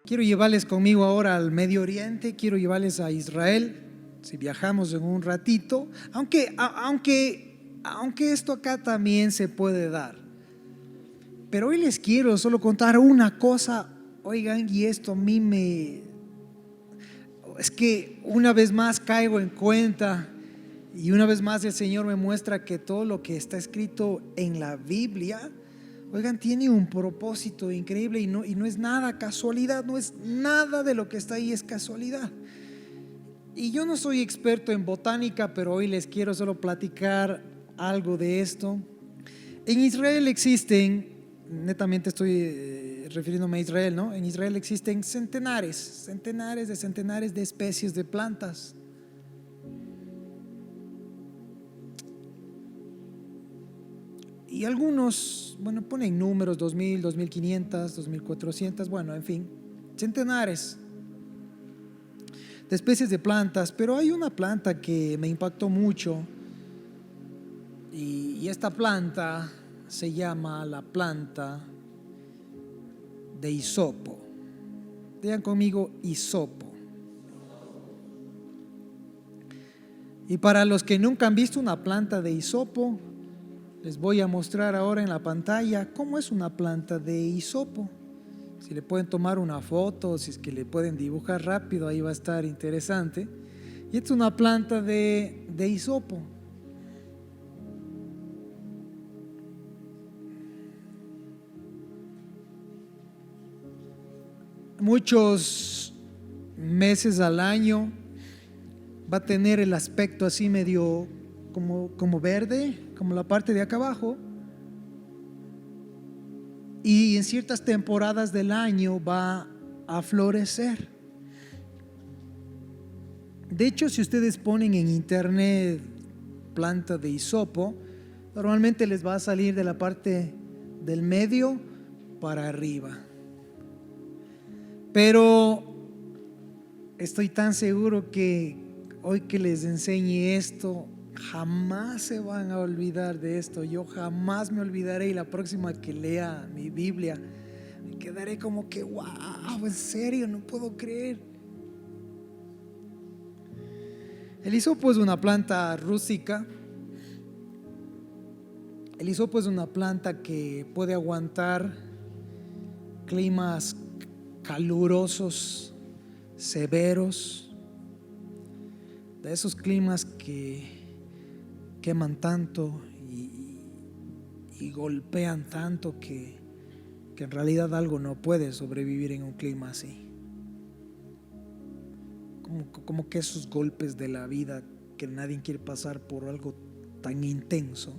Quiero llevarles conmigo ahora al Medio Oriente, quiero llevarles a Israel, si viajamos en un ratito, aunque esto acá también se puede dar. Pero hoy les quiero solo contar una cosa, oigan, y esto a mí es que una vez más caigo en cuenta y una vez más el Señor me muestra que todo lo que está escrito en la Biblia, oigan, tiene un propósito increíble y no es nada casualidad, no es nada de lo que está ahí es casualidad. Y yo no soy experto en botánica, pero hoy les quiero solo platicar algo de esto. En Israel existen, netamente estoy refiriéndome a Israel, ¿no? En Israel existen centenares de especies de plantas. Y algunos, bueno, ponen números, 2000, 2500, 2400, bueno, en fin, centenares de especies de plantas. Pero hay una planta que me impactó mucho y esta planta se llama la planta de hisopo. Digan conmigo, hisopo. Y para los que nunca han visto una planta de hisopo, les voy a mostrar ahora en la pantalla cómo es una planta de hisopo. Si le pueden tomar una foto, si es que le pueden dibujar rápido, ahí va a estar interesante. Y esta es una planta de hisopo. Muchos meses al año va a tener el aspecto así medio como verde, como la parte de acá abajo, y en ciertas temporadas del año va a florecer. De hecho, si ustedes ponen en internet planta de hisopo, normalmente les va a salir de la parte del medio para arriba. Pero estoy tan seguro que hoy que les enseñe esto, jamás se van a olvidar de esto. Yo jamás me olvidaré, y la próxima que lea mi Biblia me quedaré como que wow, en serio, no puedo creer. El hisopo es una planta rústica. El hisopo es una planta que puede aguantar climas calurosos, severos, de esos climas que queman tanto y golpean tanto que en realidad algo no puede sobrevivir en un clima así. Como que esos golpes de la vida que nadie quiere pasar por algo tan intenso.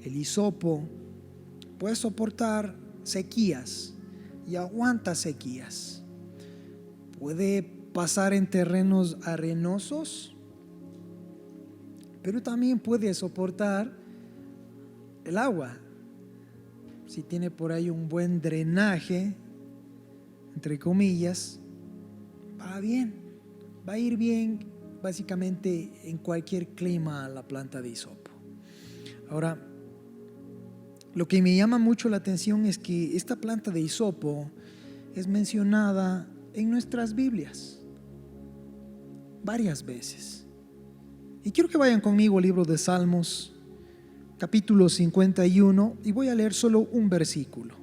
El hisopo puede soportar sequías y aguanta sequías. Puede pasar en terrenos arenosos, pero también puede soportar el agua. Si tiene por ahí un buen drenaje, entre comillas, va bien, va a ir bien básicamente en cualquier clima la planta de hisopo. Ahora, lo que me llama mucho la atención es que esta planta de hisopo es mencionada en nuestras Biblias varias veces. Y quiero que vayan conmigo al libro de Salmos, capítulo 51, y voy a leer solo un versículo.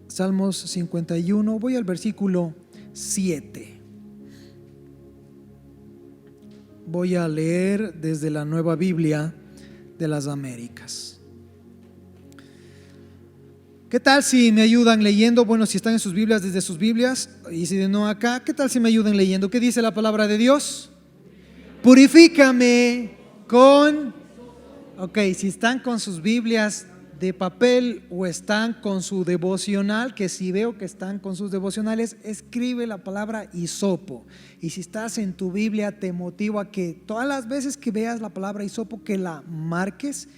Salmos 51, voy al versículo 7. Voy a leer desde la Nueva Biblia de las Américas. ¿Qué tal si me ayudan leyendo? Bueno, si están en sus Biblias, desde sus Biblias, y si no acá, ¿qué tal si me ayudan leyendo? ¿Qué dice la palabra de Dios? Purifícame con... Ok, si están con sus Biblias de papel o están con su devocional, que si veo que están con sus devocionales, escribe la palabra hisopo. Y si estás en tu Biblia, te motivo a que todas las veces que veas la palabra hisopo, que la marques,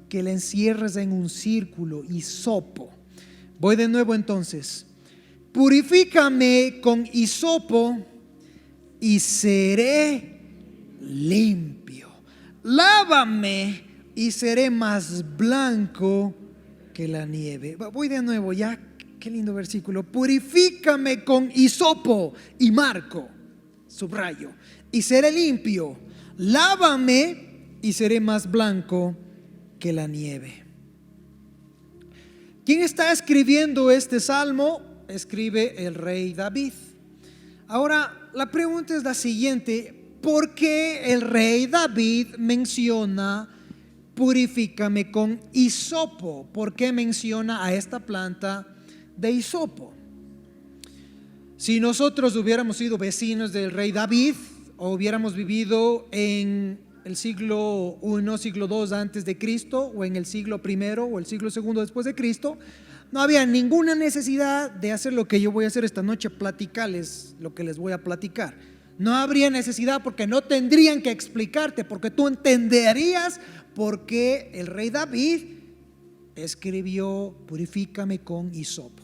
que la encierres en un círculo, hisopo. Voy de nuevo entonces. Purifícame con hisopo y seré limpio. Lávame y seré más blanco que la nieve. Voy de nuevo, ya qué lindo versículo. Purifícame con hisopo y marco, subrayo, y seré limpio. Lávame y seré más blanco que la nieve. ¿Quién está escribiendo este salmo? Escribe el rey David. Ahora, la pregunta es la siguiente: ¿por qué el rey David menciona purifícame con hisopo? ¿Por qué menciona a esta planta de hisopo? Si nosotros hubiéramos sido vecinos del rey David o hubiéramos vivido en el siglo I, siglo II antes de Cristo, o en el siglo I o el siglo II después de Cristo, no había ninguna necesidad de hacer lo que yo voy a hacer esta noche, platicarles lo que les voy a platicar. No habría necesidad, porque no tendrían que explicarte, porque tú entenderías por qué el rey David escribió purifícame con hisopo.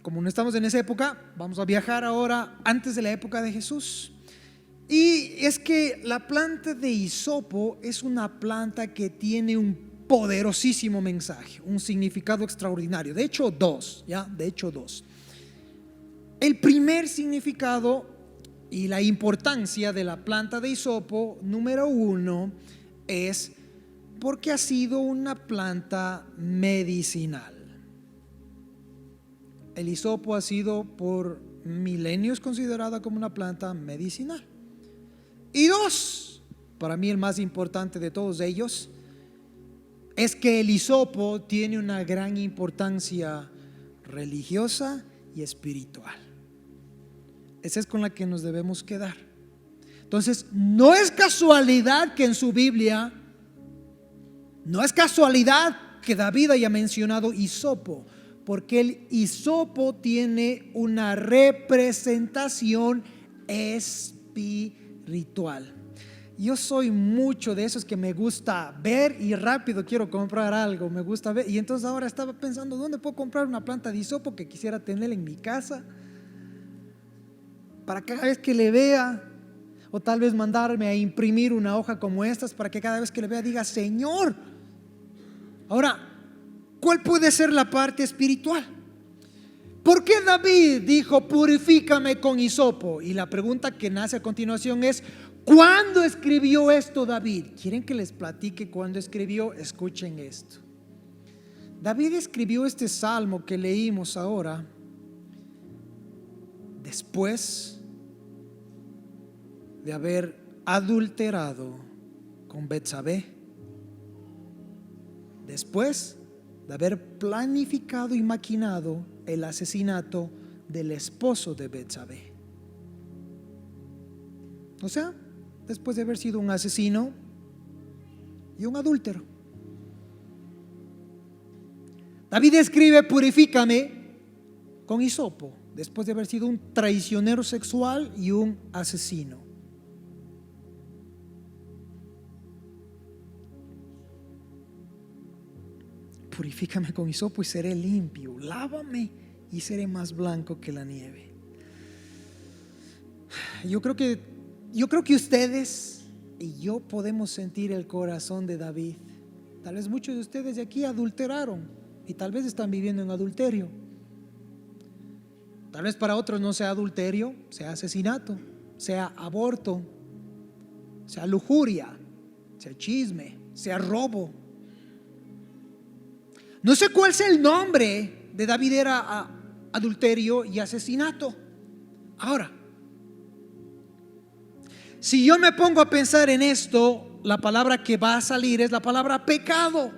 Como no estamos en esa época, vamos a viajar ahora antes de la época de Jesús. Y es que la planta de hisopo es una planta que tiene un poderosísimo mensaje, un significado extraordinario. De hecho, dos. El primer significado y la importancia de la planta de hisopo, número uno, es porque ha sido una planta medicinal. El hisopo ha sido por milenios considerada como una planta medicinal. Y dos, para mí el más importante de todos ellos, es que el hisopo tiene una gran importancia religiosa y espiritual. Esa es con la que nos debemos quedar. Entonces, no es casualidad que en su Biblia, no es casualidad que David haya mencionado hisopo, porque el hisopo tiene una representación espiritual. Yo soy mucho de esos que me gusta ver y rápido quiero comprar algo, me gusta ver. Y entonces ahora estaba pensando, ¿dónde puedo comprar una planta de hisopo que quisiera tener en mi casa? Para cada vez que le vea, o tal vez mandarme a imprimir una hoja como estas para que cada vez que le vea diga Señor. Ahora, ¿cuál puede ser la parte espiritual? ¿Por qué David dijo purifícame con hisopo? Y la pregunta que nace a continuación es: ¿cuándo escribió esto David? ¿Quieren que les platique cuándo escribió? Escuchen esto. David escribió este salmo que leímos ahora después de haber adulterado con Betsabé, después de haber planificado y maquinado el asesinato del esposo de Betsabé. O sea, después de haber sido un asesino y un adúltero. David escribe purifícame con hisopo, después de haber sido un traicionero sexual y un asesino. Purifícame con hisopo y seré limpio. Lávame y seré más blanco que la nieve. Yo creo que ustedes y yo podemos sentir el corazón de David. Tal vez muchos de ustedes de aquí adulteraron y tal vez están viviendo en adulterio. Tal vez para otros no sea adulterio, sea asesinato, sea aborto, sea lujuria, sea chisme, sea robo. No sé cuál es el nombre de David, era adulterio y asesinato. Ahora, si yo me pongo a pensar en esto, la palabra que va a salir es la palabra pecado.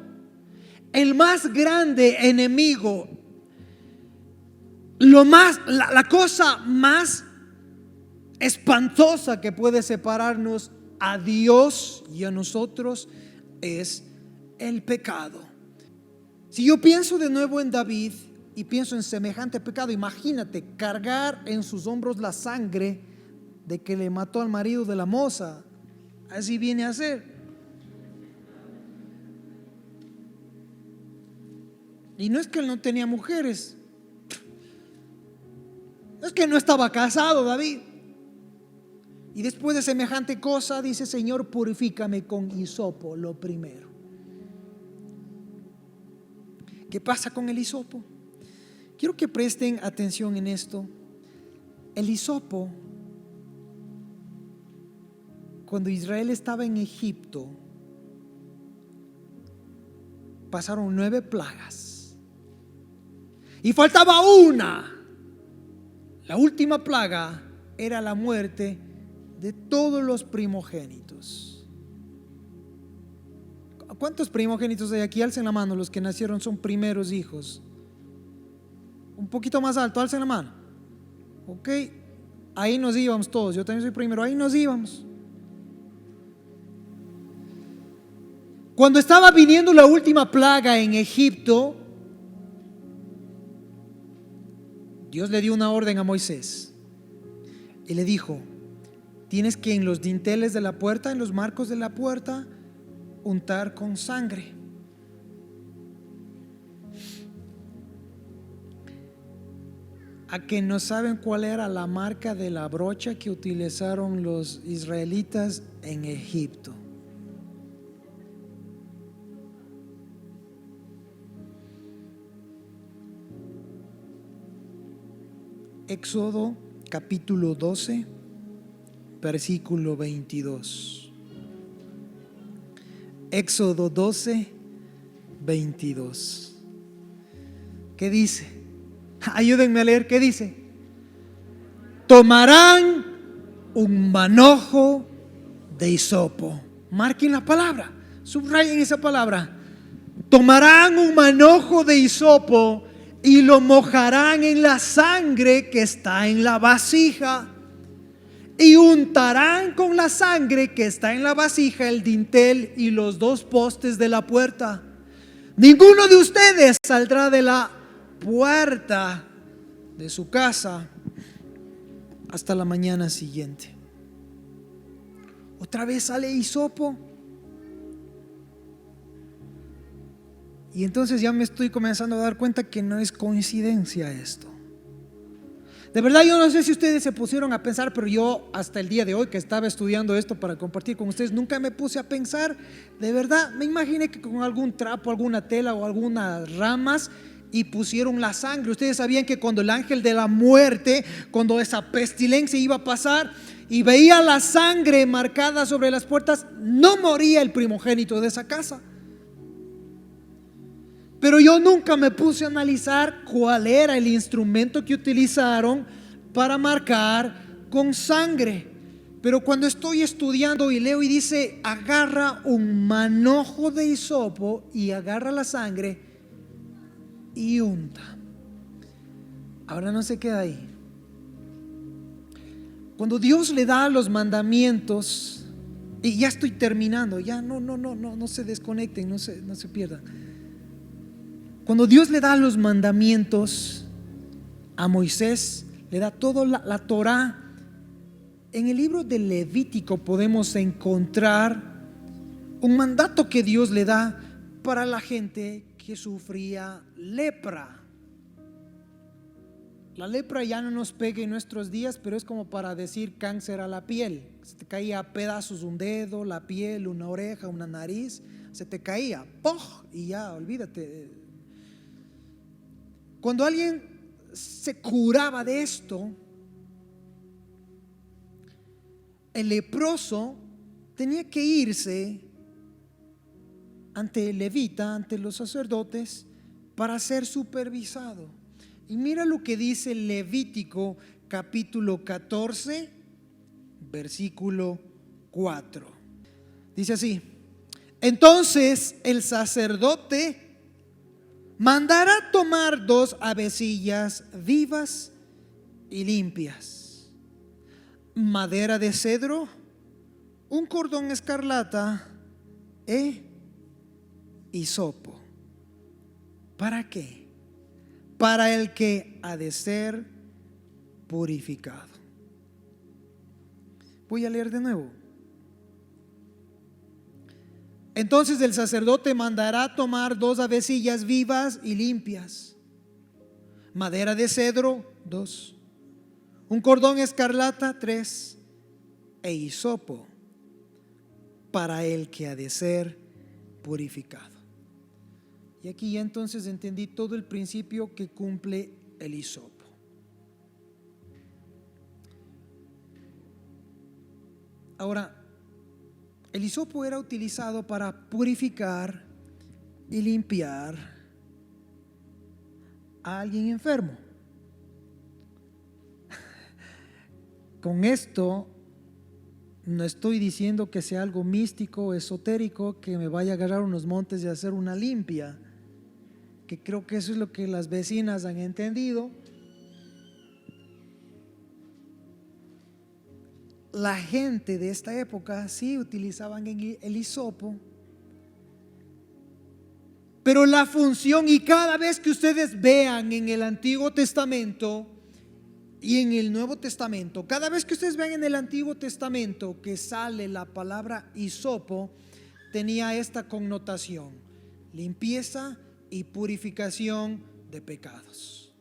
El más grande enemigo, la cosa más espantosa que puede separarnos a Dios y a nosotros es el pecado. Si yo pienso de nuevo en David y pienso en semejante pecado, imagínate cargar en sus hombros la sangre de que le mató al marido de la moza. Así viene a ser. Y no es que él no tenía mujeres, es que no estaba casado David. Y después de semejante cosa dice: Señor, purifícame con hisopo, lo primero. ¿Qué pasa con el hisopo? Quiero que presten atención en esto. El hisopo, cuando Israel estaba en Egipto, pasaron 9 plagas y faltaba una. La última plaga era la muerte de todos los primogénitos. ¿Cuántos primogénitos hay aquí? Alcen la mano los que nacieron, son primeros hijos. Un poquito más alto, alcen la mano. Ok, ahí nos íbamos todos. Yo también soy primero, ahí nos íbamos. Cuando estaba viniendo la última plaga en Egipto, Dios le dio una orden a Moisés y le dijo: tienes que en los dinteles de la puerta, en los marcos de la puerta, untar con sangre. ¿A que no saben cuál era la marca de la brocha que utilizaron los israelitas en Egipto? Éxodo capítulo 12, versículo 22. Éxodo 12, 22. ¿Qué dice? Ayúdenme a leer, ¿qué dice? Tomarán un manojo de hisopo. Marquen la palabra, subrayen esa palabra. Tomarán un manojo de hisopo y lo mojarán en la sangre que está en la vasija, y untarán con la sangre que está en la vasija el dintel y los 2 postes de la puerta. Ninguno de ustedes saldrá de la puerta de su casa hasta la mañana siguiente. Otra vez sale hisopo. Y entonces ya me estoy comenzando a dar cuenta que no es coincidencia esto. De verdad, yo no sé si ustedes se pusieron a pensar, pero yo hasta el día de hoy que estaba estudiando esto para compartir con ustedes, nunca me puse a pensar. De verdad, me imaginé que con algún trapo, alguna tela o algunas ramas, y pusieron la sangre. Ustedes sabían que cuando el ángel de la muerte, cuando esa pestilencia iba a pasar y veía la sangre marcada sobre las puertas, no moría el primogénito de esa casa. Pero yo nunca me puse a analizar cuál era el instrumento que utilizaron para marcar con sangre. Pero cuando estoy estudiando y leo y dice: agarra un manojo de hisopo y agarra la sangre y unta. Ahora no se queda ahí. Cuando Dios le da los mandamientos, y ya estoy terminando, ya no se desconecten, no se pierdan. Cuando Dios le da los mandamientos a Moisés, le da toda la Torá. En el libro de Levítico podemos encontrar un mandato que Dios le da para la gente que sufría lepra. La lepra ya no nos pega en nuestros días, pero es como para decir cáncer a la piel. Se te caía a pedazos un dedo, la piel, una oreja, una nariz, se te caía, ¡pof! Y ya, olvídate. Cuando alguien se curaba de esto, el leproso tenía que irse ante el levita, ante los sacerdotes, para ser supervisado. Y mira lo que dice Levítico capítulo 14, versículo 4. Dice así: entonces el sacerdote mandará tomar 2 avecillas vivas y limpias, madera de cedro, un cordón escarlata e hisopo. ¿Para qué? Para el que ha de ser purificado. Voy a leer de nuevo. Entonces el sacerdote mandará tomar 2 avecillas vivas y limpias, madera de cedro 2, un cordón escarlata 3 e hisopo, para el que ha de ser purificado. Y aquí ya entonces entendí todo el principio que cumple el hisopo. Ahora, el hisopo era utilizado para purificar y limpiar a alguien enfermo. Con esto no estoy diciendo que sea algo místico o esotérico, que me vaya a agarrar unos montes y hacer una limpia, que creo que eso es lo que las vecinas han entendido. La gente de esta época sí utilizaban el hisopo, pero la función, y cada vez que ustedes vean en el Antiguo Testamento y en el Nuevo Testamento, cada vez que ustedes vean en el Antiguo Testamento que sale la palabra hisopo, tenía esta connotación: limpieza y purificación de pecados.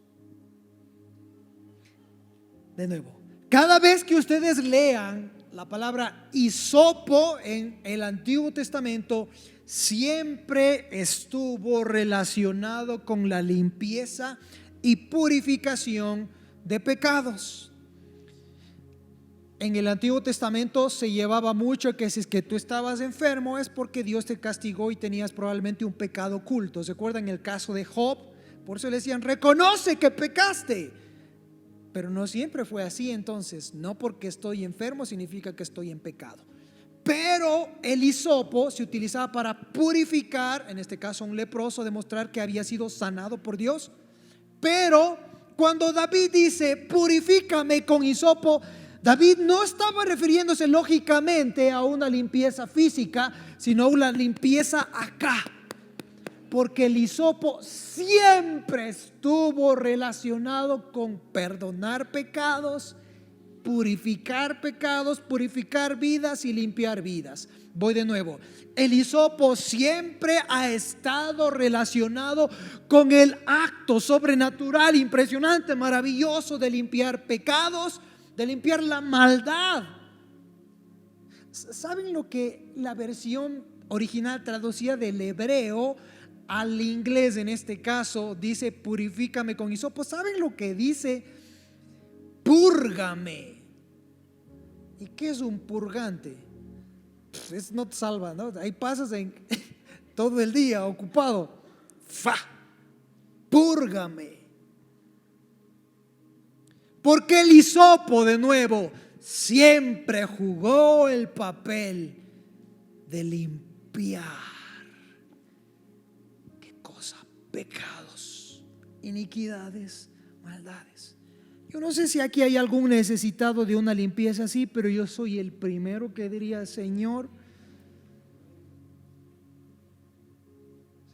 De nuevo, cada vez que ustedes lean la palabra hisopo en el Antiguo Testamento, siempre estuvo relacionado con la limpieza y purificación de pecados. En el Antiguo Testamento se llevaba mucho que si es que tú estabas enfermo es porque Dios te castigó y tenías probablemente un pecado oculto. ¿Se acuerdan el caso de Job? Por eso le decían: reconoce que pecaste. Pero no siempre fue así. Entonces, no porque estoy enfermo significa que estoy en pecado. Pero el hisopo se utilizaba para purificar, en este caso un leproso, demostrar que había sido sanado por Dios. Pero cuando David dice purifícame con hisopo, David no estaba refiriéndose lógicamente a una limpieza física, sino a una limpieza acá, porque el hisopo siempre estuvo relacionado con perdonar pecados, purificar pecados, purificar vidas y limpiar vidas. Voy de nuevo. El hisopo siempre ha estado relacionado con el acto sobrenatural, impresionante, maravilloso de limpiar pecados, de limpiar la maldad. ¿Saben lo que la versión original traducía del hebreo al inglés? En este caso dice purifícame con hisopo. ¿Saben lo que dice? Púrgame. ¿Y qué es un purgante? Pues no te salva, ¿no? Ahí pasas todo el día ocupado. Púrgame. Porque el hisopo, de nuevo, siempre jugó el papel de limpiar. ¿Qué cosa? Pecados, iniquidades, maldades. Yo no sé si aquí hay algún necesitado de una limpieza así, pero yo soy el primero que diría: Señor,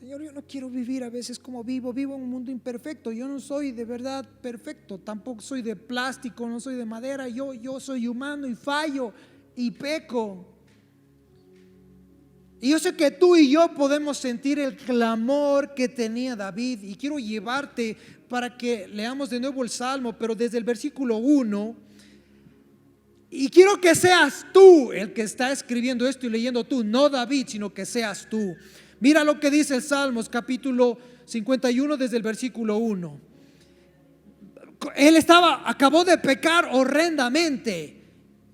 yo no quiero vivir a veces como vivo en un mundo imperfecto. Yo no soy de verdad perfecto, tampoco soy de plástico, no soy de madera. Yo soy humano y fallo y peco. Y yo sé que tú y yo podemos sentir el clamor que tenía David, y quiero llevarte para que leamos de nuevo el Salmo, pero desde el versículo 1. Y quiero que seas tú el que está escribiendo esto y leyendo tú, no David, sino que seas tú. Mira lo que dice el Salmos capítulo 51 desde el versículo 1. Él acabó de pecar horrendamente,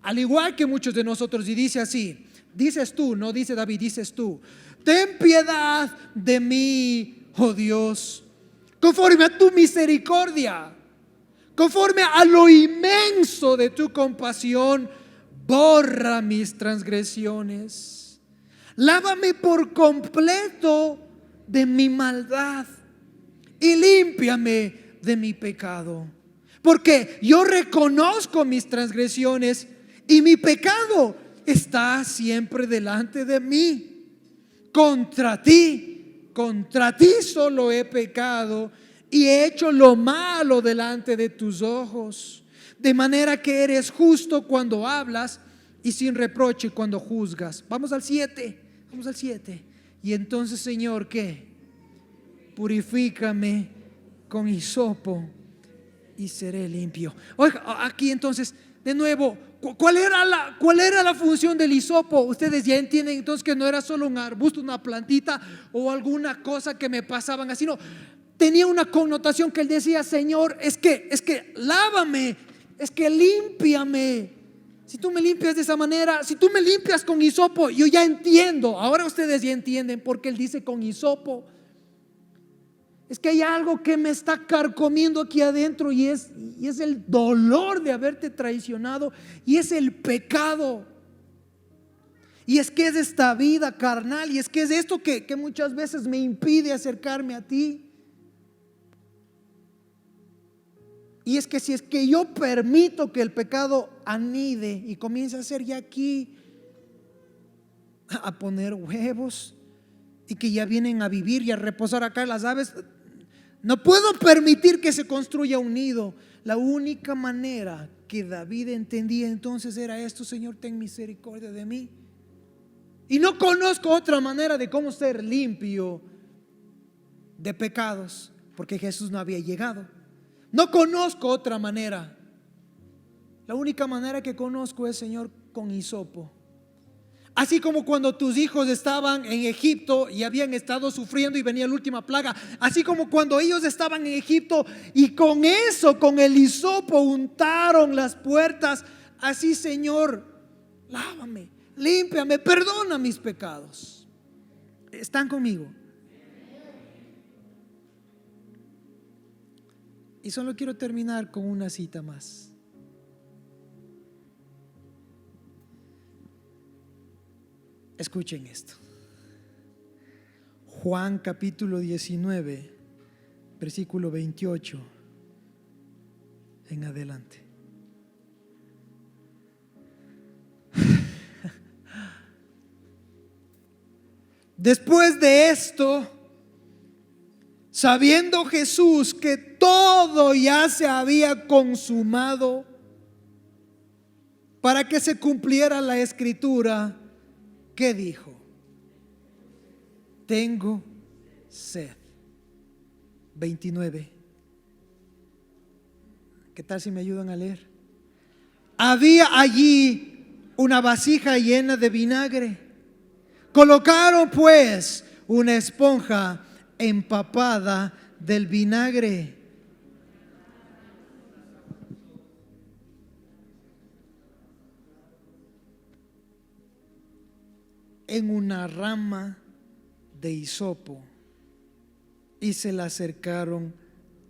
al igual que muchos de nosotros, y dice así. Dices tú, no dice David, dices tú: ten piedad de mí, oh Dios, conforme a tu misericordia, conforme a lo inmenso de tu compasión, borra mis transgresiones. Lávame por completo de mi maldad y límpiame de mi pecado, porque yo reconozco mis transgresiones y mi pecado está siempre delante de mí. Contra ti solo he pecado y he hecho lo malo delante de tus ojos, de manera que eres justo cuando hablas y sin reproche cuando juzgas. Vamos al 7. Y entonces, Señor, ¿qué? Purifícame con hisopo y seré limpio. Oiga, aquí entonces, de nuevo, ¿cuál era la función del hisopo? Ustedes ya entienden entonces que no era solo un arbusto, una plantita o alguna cosa que me pasaban así. No, tenía una connotación que él decía: Señor, es que lávame, es que límpiame. Si tú me limpias de esa manera, si tú me limpias con hisopo, yo ya entiendo. Ahora ustedes ya entienden por qué él dice con hisopo. Es que hay algo que me está carcomiendo aquí adentro, y es el dolor de haberte traicionado, y es el pecado. Y es que es esta vida carnal, y es que es esto que muchas veces me impide acercarme a ti. Y es que si es que yo permito que el pecado anide y comience a hacer ya aquí, a poner huevos, y que ya vienen a vivir y a reposar acá las aves, no puedo permitir que se construya un nido. La única manera que David entendía entonces era esto: Señor, ten misericordia de mí. Y no conozco otra manera de cómo ser limpio de pecados, porque Jesús no había llegado. No conozco otra manera. La única manera que conozco es, Señor, con hisopo. Así como cuando tus hijos estaban en Egipto y habían estado sufriendo y venía la última plaga, así como cuando ellos estaban en Egipto y con eso, con el hisopo, untaron las puertas, así, Señor, lávame, límpiame, perdona mis pecados. ¿Están conmigo? Y solo quiero terminar con una cita más. Escuchen esto. Juan capítulo 19, versículo 28 en adelante. Después de esto, sabiendo Jesús que todo ya se había consumado, para que se cumpliera la escritura, ¿qué dijo? Tengo sed. 29. ¿Qué tal si me ayudan a leer? Había allí una vasija llena de vinagre. Colocaron pues una esponja empapada del vinagre. En una rama de hisopo y se la acercaron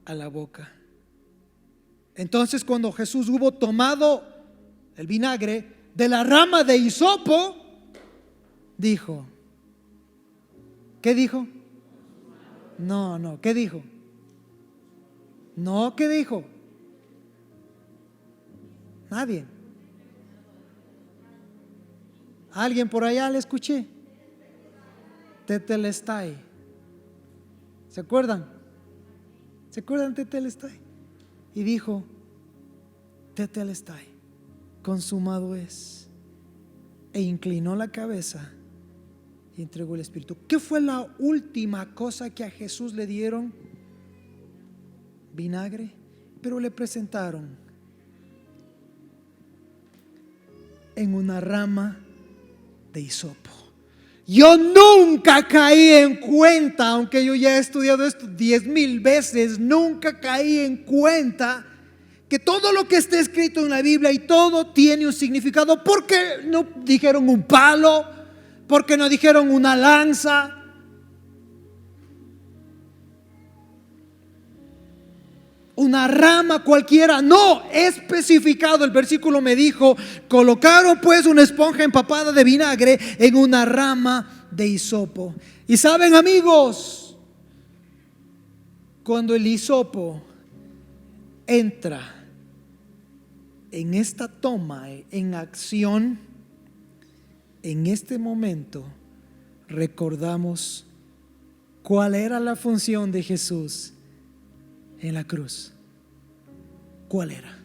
a la boca. Entonces, cuando Jesús hubo tomado el vinagre de la rama de hisopo, dijo, ¿qué dijo? No, ¿qué dijo? No, ¿qué dijo? Nadie. ¿Alguien por allá le escuché? Tetelestai. ¿Se acuerdan? ¿Se acuerdan de Tetelestai? Y dijo, Tetelestai, consumado es. E inclinó la cabeza y entregó el espíritu. ¿Qué fue la última cosa que a Jesús le dieron? Vinagre. Pero le presentaron en una rama de hisopo. Yo nunca caí en cuenta, aunque yo ya he estudiado esto 10,000 veces, nunca caí en cuenta que todo lo que está escrito en la Biblia y todo tiene un significado. ¿Por qué no dijeron un palo? ¿Por qué no dijeron una lanza? Una rama cualquiera. No, especificado. El versículo me dijo, colocaron pues una esponja empapada de vinagre en una rama de hisopo. Y saben, amigos, cuando el hisopo entra en esta toma, en acción, en este momento recordamos cuál era la función de Jesús en la cruz. ¿Cuál era?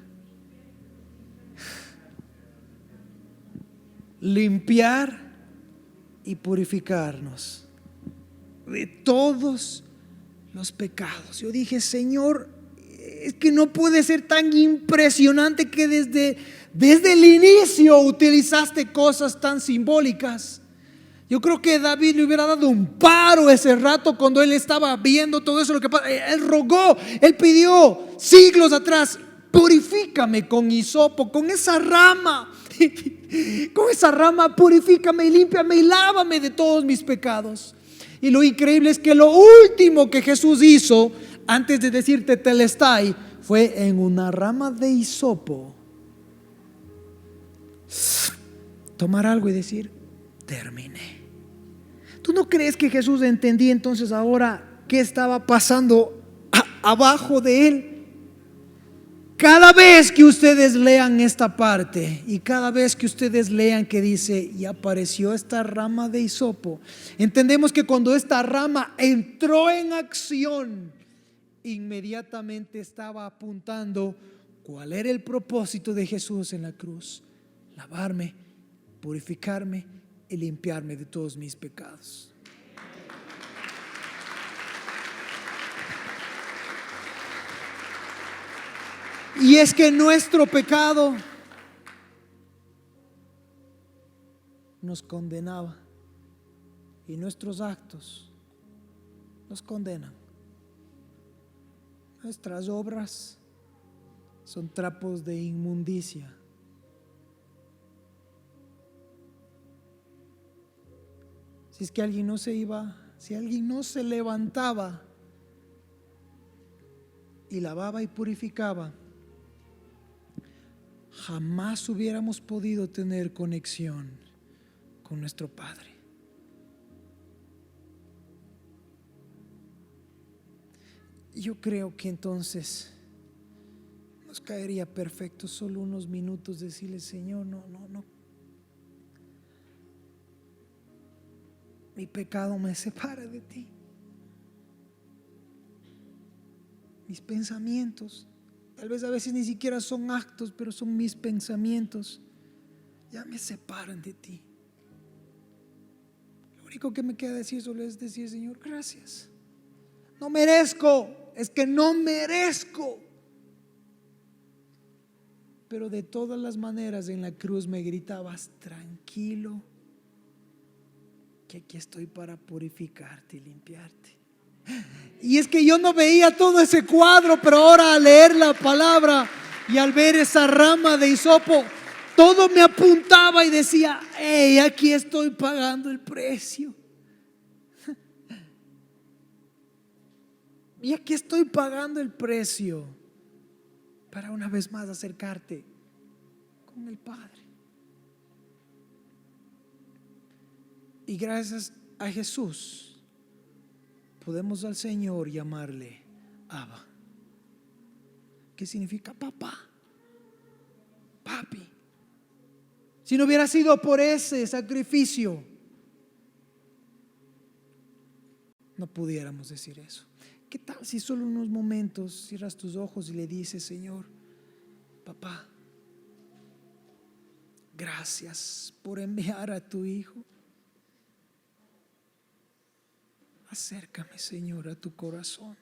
Limpiar y purificarnos de todos los pecados. Yo dije, Señor, es que no puede ser tan impresionante que desde el inicio utilizaste cosas tan simbólicas. Yo creo que David le hubiera dado un paro ese rato cuando él estaba viendo todo eso, lo que pasa. Él rogó, él pidió siglos atrás: purifícame con hisopo, con esa rama, con esa rama purifícame y límpiame y lávame de todos mis pecados. Y lo increíble es que lo último que Jesús hizo antes de decirte telestai fue en una rama de hisopo tomar algo y decir: terminé. ¿Tú no crees que Jesús entendía entonces ahora qué estaba pasando abajo de él? Cada vez que ustedes lean esta parte y cada vez que ustedes lean que dice: y apareció esta rama de hisopo, entendemos que cuando esta rama entró en acción, inmediatamente estaba apuntando cuál era el propósito de Jesús en la cruz: lavarme, purificarme y limpiarme de todos mis pecados. Y es que nuestro pecado nos condenaba y nuestros actos nos condenan. Nuestras obras son trapos de inmundicia. Si es que alguien no se iba, si alguien no se levantaba y lavaba y purificaba, jamás hubiéramos podido tener conexión con nuestro Padre. Yo creo que entonces nos caería perfecto solo unos minutos decirle: Señor, no, mi pecado me separa de ti. Mis pensamientos, tal vez a veces ni siquiera son actos, pero son mis pensamientos, ya me separan de ti. Lo único que me queda decir solo es decir: Señor, gracias. No merezco, es que no merezco. Pero de todas las maneras en la cruz me gritabas: tranquilo, que aquí estoy para purificarte y limpiarte. Y es que yo no veía todo ese cuadro, pero ahora al leer la palabra y al ver esa rama de hisopo, todo me apuntaba y decía: hey, aquí estoy pagando el precio. Y aquí estoy pagando el precio para una vez más acercarte con el Padre. Y gracias a Jesús podemos al Señor llamarle Abba, que significa papá, papi. Si no hubiera sido por ese sacrificio, no pudiéramos decir eso. ¿Qué tal si solo unos momentos cierras tus ojos y le dices: Señor, papá, gracias por enviar a tu Hijo. Acércame, Señor, a tu corazón.